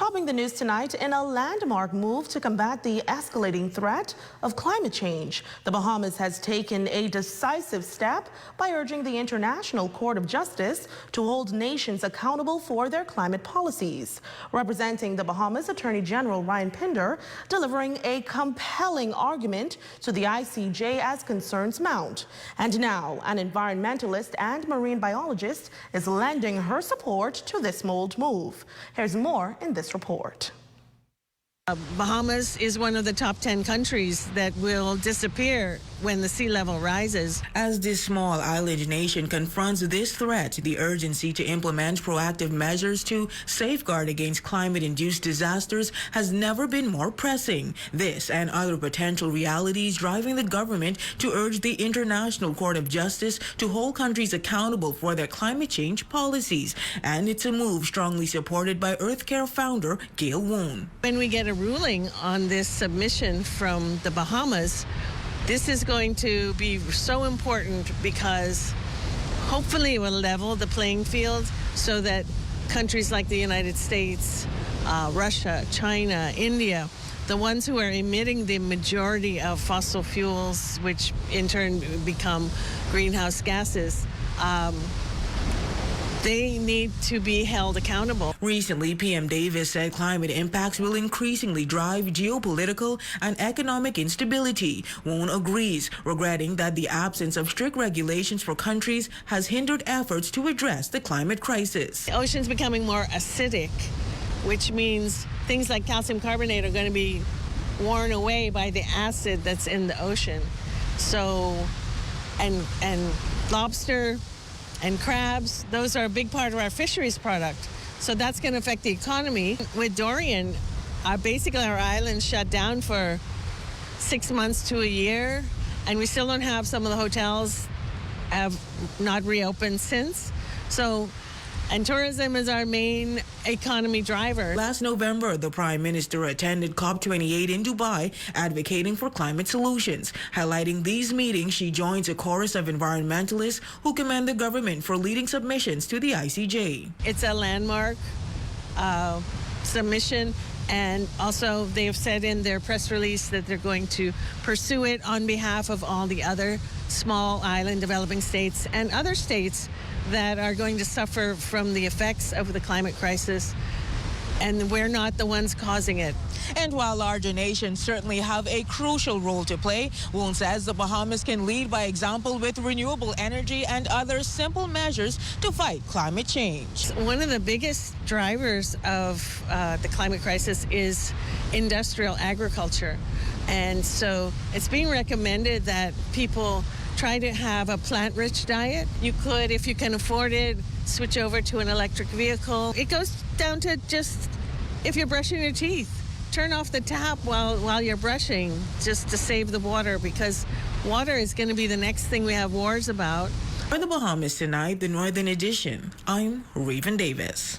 Topping the news tonight, in a landmark move to combat the escalating threat of climate change, the Bahamas has taken a decisive step by urging the International Court of Justice to hold nations accountable for their climate policies. Representing the Bahamas, Attorney General Ryan Pinder delivering a compelling argument to the ICJ as concerns mount. And now, an environmentalist and marine biologist is lending her support to this bold move. Here's more in this report. Bahamas is one of the top 10 countries that will disappear when the sea level rises. As this small island nation confronts this threat, the urgency to implement proactive measures to safeguard against climate-induced disasters has never been more pressing. This and other potential realities driving the government to urge the International Court of Justice to hold countries accountable for their climate change policies. And it's a move strongly supported by EarthCare founder Gail Woon. When we get a ruling on this submission from the Bahamas, this is going to be so important because hopefully it will level the playing field so that countries like the United States, Russia, China, India, the ones who are emitting the majority of fossil fuels, which in turn become greenhouse gases, they need to be held accountable. Recently, PM Davis said climate impacts will increasingly drive geopolitical and economic instability. Woon agrees, regretting that the absence of strict regulations for countries has hindered efforts to address the climate crisis. The ocean's becoming more acidic, which means things like calcium carbonate are going to be worn away by the acid that's in the ocean. So, and lobster and crabs, those are a big part of our fisheries product. So that's going to affect the economy. With Dorian, basically our island shut down for 6 months to a year, and we still don't have some of the hotels have not reopened since. And tourism is our main economy driver. Last November, the Prime Minister attended COP28 in Dubai, advocating for climate solutions. Highlighting these meetings, she joins a chorus of environmentalists who commend the government for leading submissions to the ICJ. It's a landmark submission, and also they have said in their press release that they're going to pursue it on behalf of all the other small island developing states and other states that are going to suffer from the effects of the climate crisis, and we're not the ones causing it. And while larger nations certainly have a crucial role to play, Woon says the Bahamas can lead by example with renewable energy and other simple measures to fight climate change. One of the biggest drivers of the climate crisis is industrial agriculture. And so it's being recommended that people try to have a plant-rich diet. You could, if you can afford it, switch over to an electric vehicle. It goes down to just, if you're brushing your teeth, turn off the tap while you're brushing, just to save the water, because water is going to be the next thing we have wars about. For the Bahamas Tonight, the Northern Edition, I'm Raven Davis.